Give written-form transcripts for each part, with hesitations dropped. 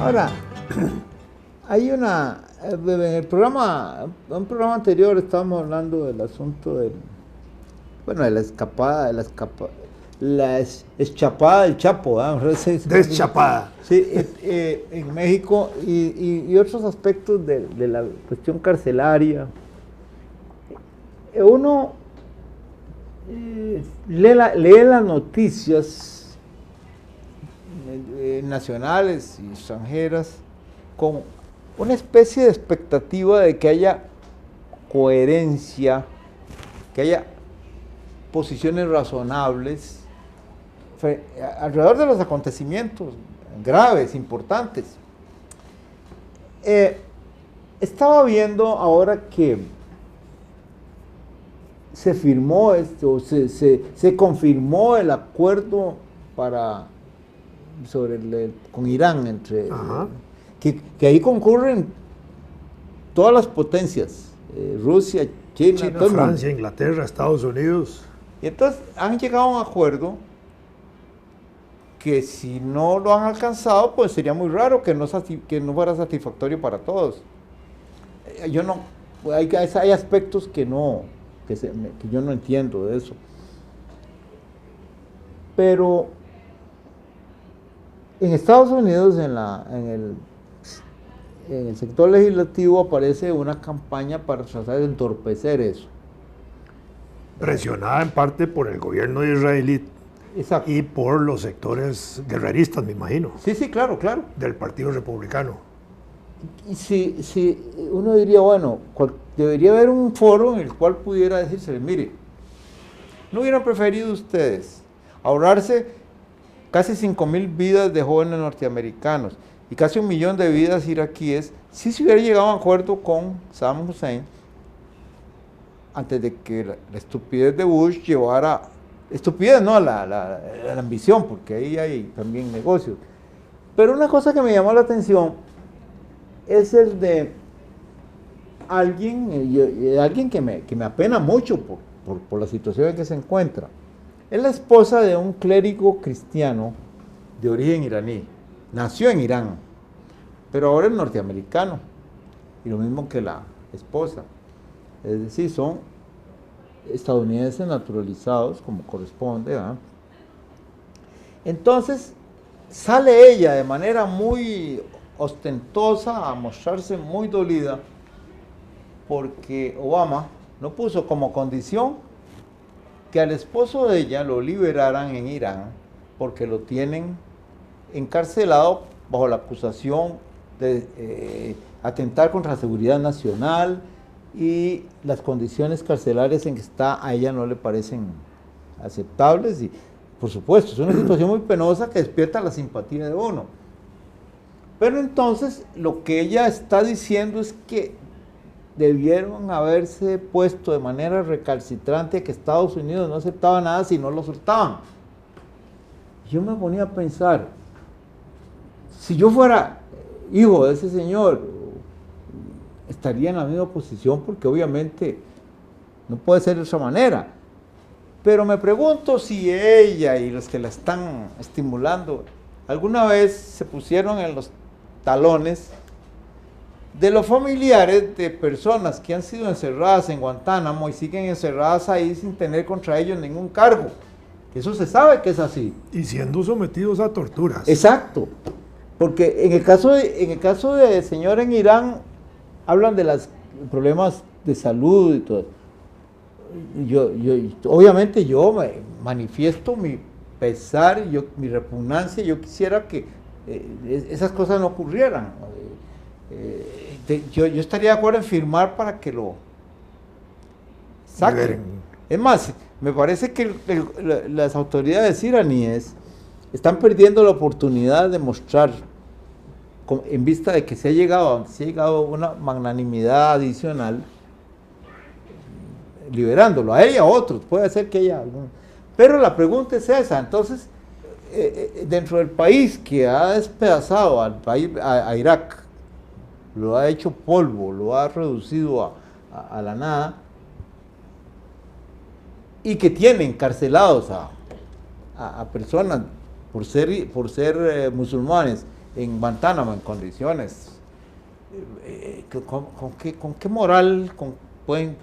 Ahora, hay en el programa, en un programa anterior estábamos hablando del asunto de la escapada, la eschapada del Chapo, ¿verdad? Deschapada. Sí, en México y otros aspectos de la cuestión carcelaria. Uno lee las noticias nacionales y extranjeras con una especie de expectativa de que haya coherencia, que haya posiciones razonables alrededor de los acontecimientos graves, importantes. Estaba viendo ahora que se firmó se confirmó el acuerdo con Irán, que ahí concurren todas las potencias, Rusia, China, Francia, Inglaterra, Estados Unidos. Y entonces han llegado a un acuerdo que si no lo han alcanzado, pues sería muy raro que no fuera satisfactorio para todos. Hay aspectos que yo no entiendo de eso. Pero en Estados Unidos, en el sector legislativo, aparece una campaña para tratar de entorpecer eso. Presionada en parte por el gobierno israelí. Exacto. Y por los sectores guerreristas, me imagino. Sí, claro. Del Partido Republicano. Y si uno diría, bueno, debería haber un foro en el cual pudiera decirse, mire, ¿no hubieran preferido ustedes ahorrarse casi 5,000 vidas de jóvenes norteamericanos y casi 1 millón de vidas iraquíes si se hubiera llegado a un acuerdo con Saddam Hussein antes de que la estupidez de Bush llevara, estupidez no, la ambición, porque ahí hay también negocios? Pero una cosa que me llamó la atención es el de alguien que me apena mucho por la situación en que se encuentra. Es la esposa de un clérigo cristiano de origen iraní. Nació en Irán, pero ahora es norteamericano. Y lo mismo que la esposa. Es decir, son estadounidenses naturalizados, como corresponde, ¿verdad? Entonces, sale ella de manera muy ostentosa a mostrarse muy dolida porque Obama no puso como condición que al esposo de ella lo liberaran en Irán porque lo tienen encarcelado bajo la acusación de atentar contra la seguridad nacional, y las condiciones carcelarias en que está a ella no le parecen aceptables y, por supuesto, es una situación muy penosa que despierta la simpatía de uno. Pero entonces lo que ella está diciendo es que debieron haberse puesto de manera recalcitrante que Estados Unidos no aceptaba nada si no lo soltaban. Yo me ponía a pensar, si yo fuera hijo de ese señor, estaría en la misma posición, porque obviamente no puede ser de otra manera. Pero me pregunto si ella y los que la están estimulando alguna vez se pusieron en los talones de los familiares de personas que han sido encerradas en Guantánamo y siguen encerradas ahí sin tener contra ellos ningún cargo. Eso se sabe que es así. Y siendo sometidos a torturas. Exacto. Porque en el caso de señor en Irán, hablan de los problemas de salud y todo. Obviamente yo manifiesto mi pesar, mi repugnancia. Yo quisiera que esas cosas no ocurrieran. Yo estaría de acuerdo en firmar para que lo saquen. Es más, me parece que las autoridades iraníes están perdiendo la oportunidad de mostrar, en vista de que se ha llegado a una magnanimidad adicional, liberándolo a él y a otros. Puede ser que haya algún. Pero la pregunta es esa. Entonces, dentro del país que ha despedazado al país, a Irak, lo ha hecho polvo, lo ha reducido a la nada, y que tiene encarcelados a personas por ser musulmanes en Guantánamo en condiciones. ¿Con qué moral pueden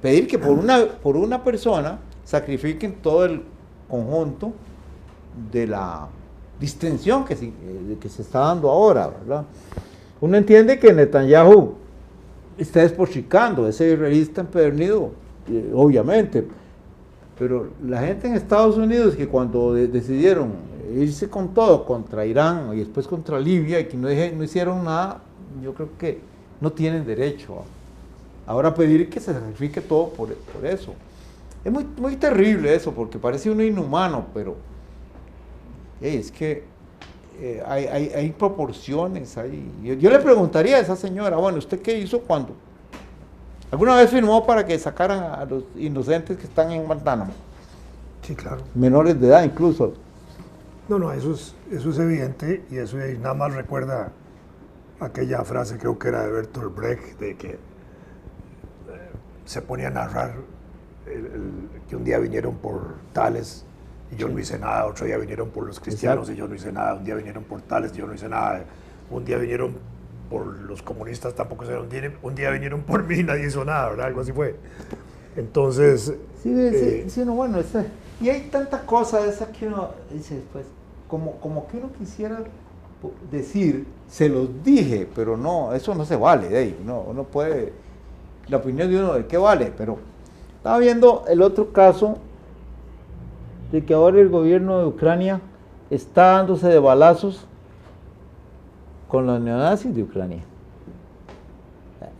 pedir que por una persona sacrifiquen todo el conjunto de la distensión que se está dando ahora, ¿verdad? Uno entiende que Netanyahu está despotricando, ese israelita empedernido, obviamente, pero la gente en Estados Unidos que cuando decidieron irse con todo contra Irán y después contra Libia y que no hicieron nada, yo creo que no tienen derecho ahora pedir que se sacrifique todo por eso. Es muy, muy terrible eso, porque parece uno inhumano, pero es que hay proporciones. Yo le preguntaría a esa señora, bueno, ¿usted qué hizo cuando? ¿Alguna vez firmó para que sacaran a los inocentes que están en Guantánamo? Sí, claro. Menores de edad incluso. No, eso es evidente, y eso nada más recuerda aquella frase, creo que era de Bertolt Brecht, de que se ponía a narrar que un día vinieron por tales y yo no hice nada, otro día vinieron por los cristianos y yo no hice nada, un día vinieron por tales y yo no hice nada, un día vinieron por los comunistas, tampoco se un día vinieron por mí y nadie hizo nada, ¿verdad? Algo así fue. Entonces... Sí, no, bueno, y hay tanta cosa esa que uno dice después, como que uno quisiera decir, se los dije, pero no, eso no se vale, uno puede, la opinión de uno de qué vale, pero estaba viendo el otro caso de que ahora el gobierno de Ucrania está dándose de balazos con los neonazis de Ucrania.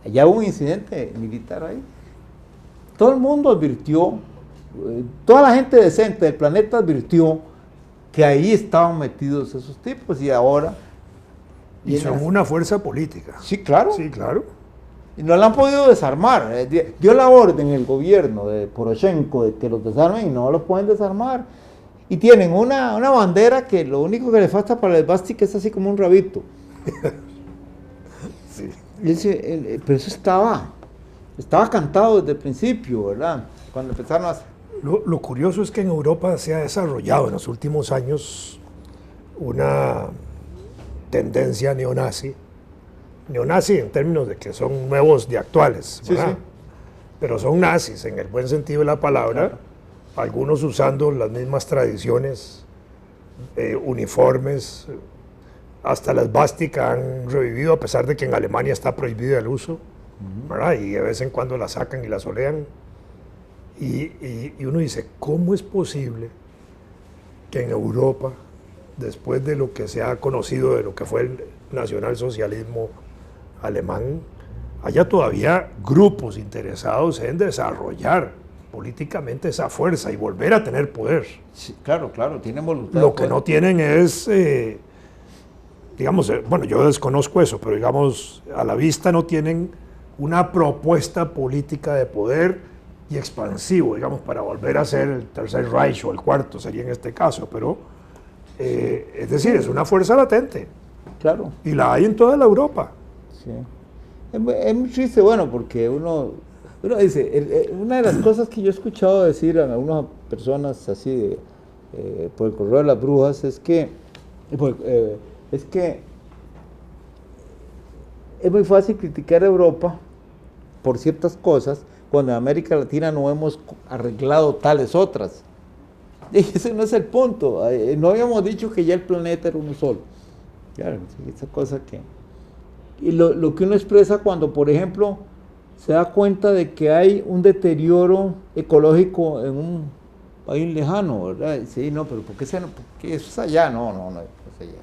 Ya hubo un incidente militar ahí. Todo el mundo advirtió, toda la gente decente del planeta advirtió que ahí estaban metidos esos tipos y ahora... Y son una fuerza política. Sí, claro. Sí, claro. Y no la han podido desarmar. Dio la orden el gobierno de Poroshenko de que los desarmen y no los pueden desarmar. Y tienen una bandera que lo único que le falta para el esvástica es así como un rabito. Sí. Pero eso estaba cantado desde el principio, ¿verdad? Cuando empezaron a... Lo curioso es que en Europa se ha desarrollado en los últimos años una tendencia neonazi en términos de que son nuevos de actuales, ¿verdad? Sí. Pero son nazis en el buen sentido de la palabra, claro. Algunos usando las mismas tradiciones, uniformes, hasta la esvástica han revivido, a pesar de que en Alemania está prohibido el uso, ¿verdad? Y de vez en cuando la sacan y la solean. Y uno dice, ¿cómo es posible que en Europa, después de lo que se ha conocido de lo que fue el nacionalsocialismo alemán, haya todavía grupos interesados en desarrollar políticamente esa fuerza y volver a tener poder? Sí, claro, tienen voluntad. Lo que no tienen es, digamos, bueno, yo desconozco eso, pero digamos, a la vista no tienen una propuesta política de poder y expansivo, digamos, para volver a ser el tercer Reich o el cuarto, sería en este caso, pero es decir, es una fuerza latente. Claro. Y la hay en toda la Europa. Sí. Es muy triste, bueno, porque uno dice, una de las cosas que yo he escuchado decir a algunas personas así por el correo de las brujas es que es muy fácil criticar a Europa por ciertas cosas cuando en América Latina no hemos arreglado tales otras. Y ese no es el punto. No habíamos dicho que ya el planeta era uno solo. Claro, esa cosa que... Y lo que uno expresa cuando, por ejemplo, se da cuenta de que hay un deterioro ecológico en un país lejano, ¿verdad? Sí, no, pero ¿por qué eso es allá? No, pues allá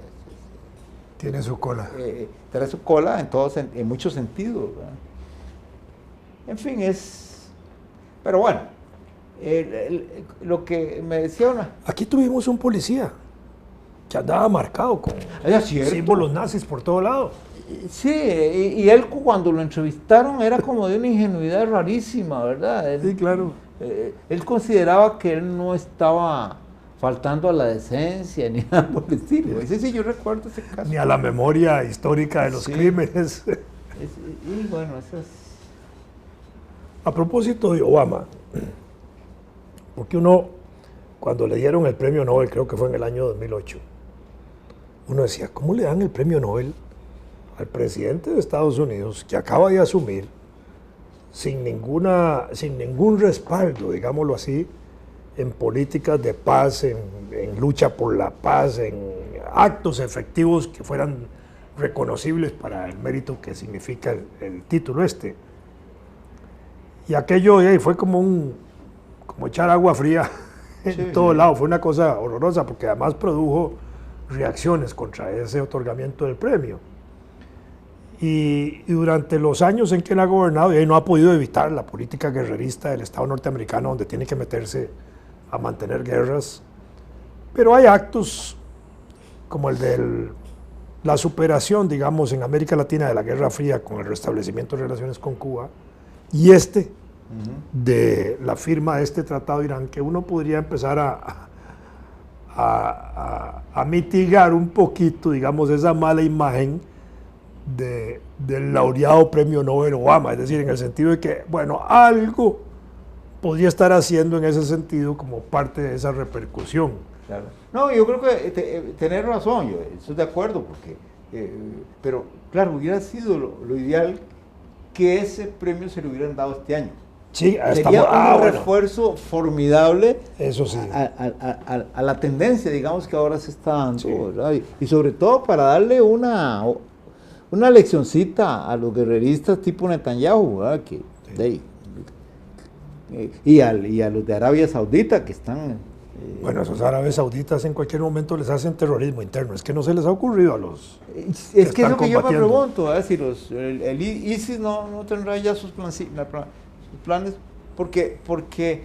tiene su cola. Tiene su cola en muchos sentidos, ¿verdad? En fin, pero bueno, lo que me decía una... Aquí tuvimos un policía que andaba marcado con símbolos nazis por todo lado. Sí, y él cuando lo entrevistaron era como de una ingenuidad rarísima, ¿verdad? Sí, claro. Él consideraba que él no estaba faltando a la decencia ni nada por el estilo. Sí, yo recuerdo ese caso. Ni a la memoria histórica de los crímenes. Y bueno, eso es... A propósito de Obama, porque uno, cuando le dieron el premio Nobel, creo que fue en el año 2008, uno decía, ¿cómo le dan el premio Nobel al presidente de Estados Unidos que acaba de asumir sin ningún respaldo, digámoslo así, en políticas de paz, en lucha por la paz, en actos efectivos que fueran reconocibles para el mérito que significa el título este? Y aquello fue como echar agua fría en todo lado. Fue una cosa horrorosa porque además produjo reacciones contra ese otorgamiento del premio. Y durante los años en que él ha gobernado, no ha podido evitar la política guerrerista del Estado norteamericano, donde tiene que meterse a mantener guerras. Pero hay actos como el de la superación, digamos, en América Latina de la Guerra Fría con el restablecimiento de relaciones con Cuba, y de la firma de este tratado de Irán, que uno podría empezar a mitigar un poquito, digamos, esa mala imagen del laureado premio Nobel Obama, es decir, en el sentido de que, bueno, algo podría estar haciendo en ese sentido como parte de esa repercusión. Claro. No, yo creo que tenés razón, yo estoy de acuerdo, porque, pero claro, hubiera sido lo ideal que ese premio se le hubieran dado este año. Sí, sería un refuerzo formidable, eso sí, a la tendencia, digamos, que ahora se está dando, sí. ¿Verdad? Y sobre todo para darle una leccioncita a los guerreristas tipo Netanyahu, ¿verdad? Que, sí. Y a los de Arabia Saudita que están... bueno, esos árabes sauditas en cualquier momento les hacen terrorismo interno, es que no se les ha ocurrido a los... Es que es lo que yo me pregunto, ¿verdad? Si el ISIS no tendrá ya sus planes, porque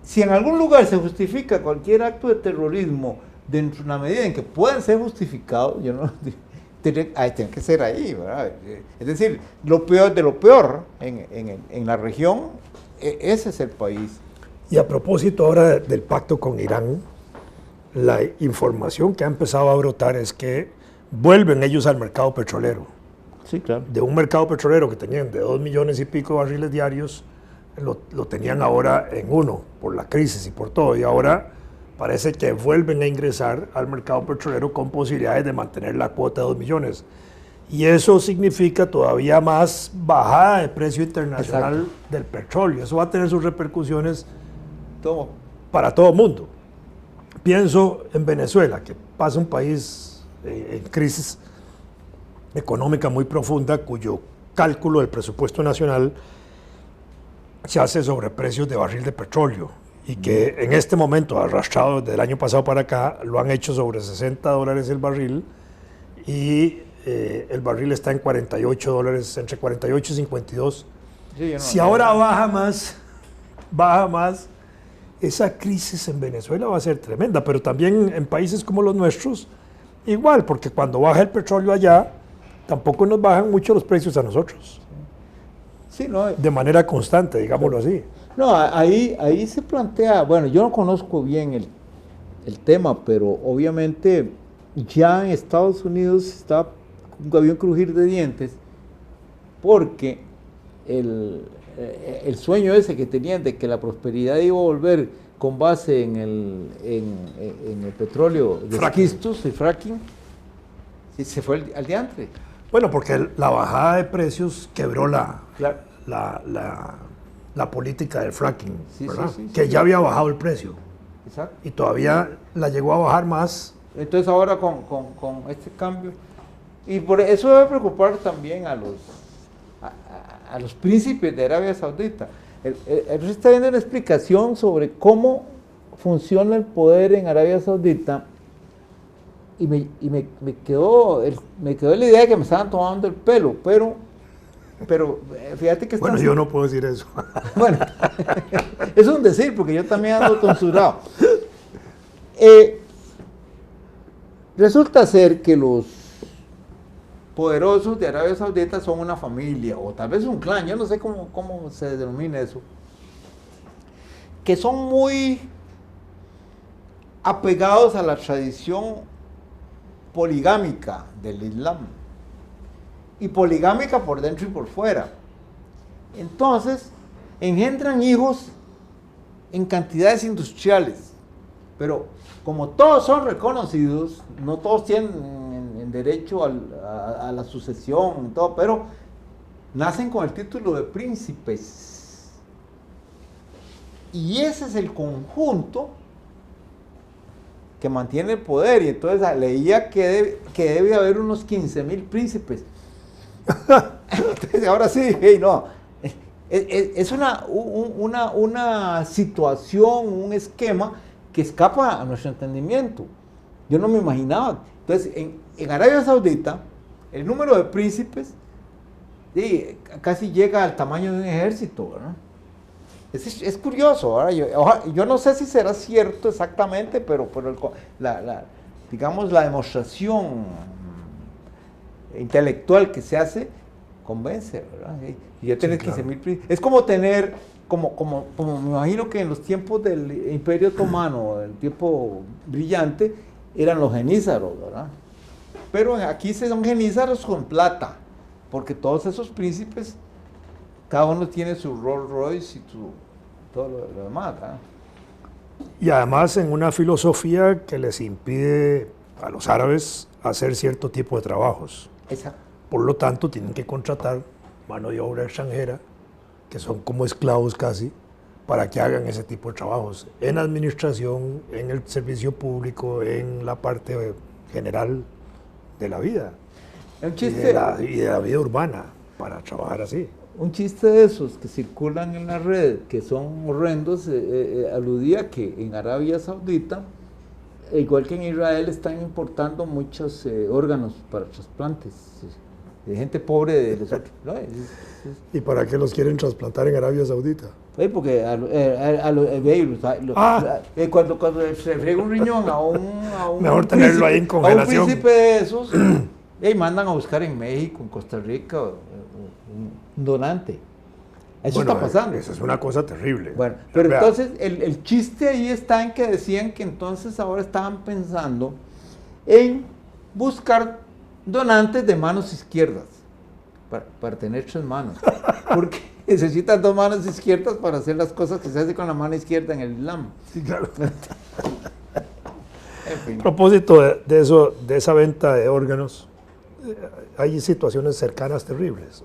si en algún lugar se justifica cualquier acto de terrorismo dentro de una medida en que pueden ser justificados, yo no... tiene que ser ahí, ¿verdad? Es decir, lo peor de lo peor en la región, ese es el país. Y a propósito ahora del pacto con Irán, la información que ha empezado a brotar es que vuelven ellos al mercado petrolero. Sí, claro. De un mercado petrolero que tenían de 2 millones y pico de barriles diarios, lo tenían ahora en 1, por la crisis y por todo, y ahora parece que vuelven a ingresar al mercado petrolero con posibilidades de mantener la cuota de 2 millones. Y eso significa todavía más bajada de precio internacional. Exacto. Del petróleo. Eso va a tener sus repercusiones para todo el mundo. Pienso en Venezuela, que pasa un país en crisis económica muy profunda, cuyo cálculo del presupuesto nacional se hace sobre precios de barril de petróleo, y que en este momento, arrastrado desde el año pasado para acá, lo han hecho sobre $60 el barril, y el barril está en $48, entre 48 y 52. Sí, si ahora baja más, esa crisis en Venezuela va a ser tremenda, pero también en países como los nuestros, igual, porque cuando baja el petróleo allá, tampoco nos bajan mucho los precios a nosotros. Sí, no, de manera constante, digámoslo así. No, ahí se plantea, bueno, yo no conozco bien el tema, pero obviamente ya en Estados Unidos había un crujir de dientes, porque el sueño ese que tenían de que la prosperidad iba a volver con base en el petróleo de esquistos, el fracking, se fue al diantre. Bueno, porque la bajada de precios quebró la política del fracking, sí, ¿verdad? Sí, que ya había bajado el precio. Exacto. Y todavía la llegó a bajar más. Entonces ahora con este cambio, y por eso debe preocupar también a los príncipes de Arabia Saudita. Él está viendo una explicación sobre cómo funciona el poder en Arabia Saudita, y me quedó la idea de que me estaban tomando el pelo, pero fíjate que... Bueno, yo no puedo decir eso. Bueno, es un decir, porque yo también ando tonsurado. Resulta ser que los poderosos de Arabia Saudita son una familia, o tal vez un clan, yo no sé cómo se denomina eso, que son muy apegados a la tradición poligámica del Islam, y poligámica por dentro y por fuera. Entonces, engendran hijos en cantidades industriales, pero como todos son reconocidos, no todos tienen en derecho a la sucesión y todo, pero nacen con el título de príncipes. Y ese es el conjunto que mantiene el poder. Y entonces leía que debe haber unos 15,000 príncipes. Entonces, ahora sí, hey, no. Es una situación, un esquema que escapa a nuestro entendimiento. Yo no me imaginaba. Entonces, en Arabia Saudita, el número de príncipes casi llega al tamaño de un ejército, ¿verdad? Es curioso, ¿verdad? Yo no sé si será cierto exactamente, pero digamos, la demostración intelectual que se hace convence, ¿verdad? Y ya tenés 15,000 príncipes. Es como tener, como me imagino que en los tiempos del Imperio Otomano, el tiempo brillante, eran los genízaros, ¿verdad? Pero aquí son genízaros con plata, porque todos esos príncipes, cada uno tiene su Rolls Royce y todo lo demás, ¿verdad? Y además en una filosofía que les impide a los árabes hacer cierto tipo de trabajos. Exacto. Por lo tanto, tienen que contratar mano de obra extranjera, que son como esclavos casi, para que hagan ese tipo de trabajos en administración, en el servicio público, en la parte general de la vida. Un y chiste, de la vida urbana, para trabajar así. un chiste de esos que circulan en la red, que son horrendos, aludía que en Arabia Saudita, igual que en Israel, están importando muchos órganos para trasplantes de gente pobre de los otros, ¿no? ¿Y para qué los quieren trasplantar en Arabia Saudita? Porque cuando se frega un riñón a un Mejor tenerlo ahí en congelación. A un príncipe de esos, mandan a buscar en México, en Costa Rica, un donante. Eso está pasando. Eso es una cosa terrible. Bueno, pero entonces el chiste ahí está en que decían que entonces ahora estaban pensando en buscar donantes de manos izquierdas para tener 3 manos, porque necesitan 2 manos izquierdas para hacer las cosas que se hacen con la mano izquierda en el Islam. Sí, claro. En fin. A propósito de eso, de esa venta de órganos, hay situaciones cercanas terribles.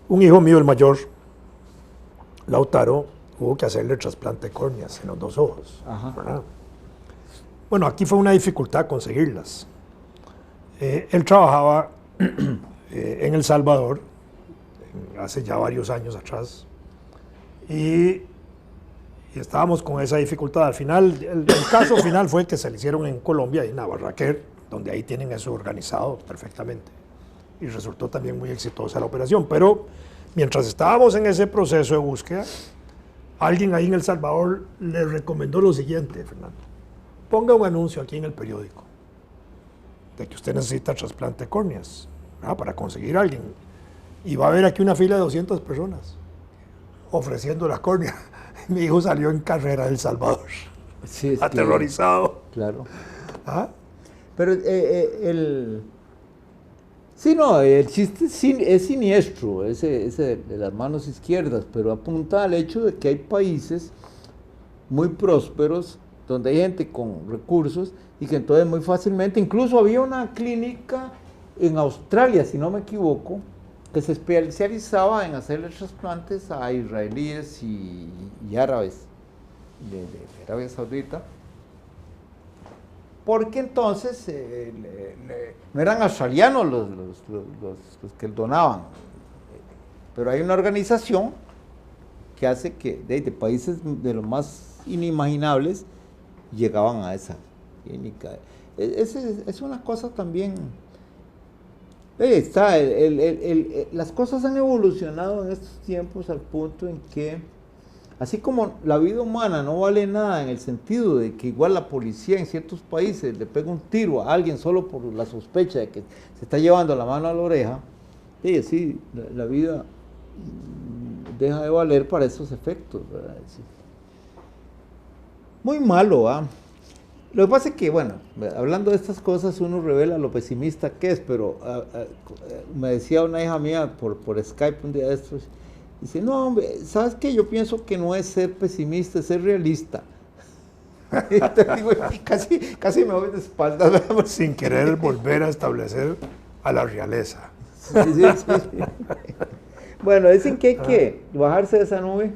Un hijo mío, el mayor, Lautaro, hubo que hacerle trasplante de córneas en los 2 ojos. ¿Verdad? Bueno, aquí fue una dificultad conseguirlas. Él trabajaba en El Salvador, hace ya varios años atrás, y estábamos con esa dificultad. Al final, el caso final fue que se le hicieron en Colombia, en Navarraquer, donde ahí tienen eso organizado perfectamente. Y resultó también muy exitosa la operación. Pero mientras estábamos en ese proceso de búsqueda, alguien ahí en El Salvador le recomendó lo siguiente, Fernando. Ponga un anuncio aquí en el periódico de que usted necesita trasplante de córneas para conseguir a alguien. Y va a haber aquí una fila de 200 personas ofreciendo la córnea. Mi hijo salió en carrera de El Salvador, Sí, aterrorizado. Claro. ¿Ah? Pero el chiste es siniestro, ese de las manos izquierdas, pero apunta al hecho de que hay países muy prósperos, donde hay gente con recursos y que entonces muy fácilmente, incluso había una clínica en Australia, si no me equivoco, que se especializaba en hacerle trasplantes a israelíes y árabes de Arabia Saudita, porque entonces no eran australianos los que donaban, pero hay una organización que hace que de países de los más inimaginables llegaban a esa clínica. Es una cosa también. Las cosas han evolucionado en estos tiempos al punto en que, así como la vida humana no vale nada en el sentido de que igual la policía en ciertos países le pega un tiro a alguien solo por la sospecha de que se está llevando la mano a la oreja, sí, la vida deja de valer para esos efectos, ¿verdad? Sí. Muy malo, ¿ah? Lo que pasa es que, bueno, hablando de estas cosas uno revela lo pesimista que es, pero me decía una hija mía por Skype un día de estos, dice, no, hombre, ¿sabes qué? Yo pienso que no es ser pesimista, es ser realista. Entonces, digo, casi me voy de espaldas. ¿Verdad? Sin querer volver a establecer a la realeza. Sí, sí, sí. Bueno, dicen que hay que bajarse de esa nube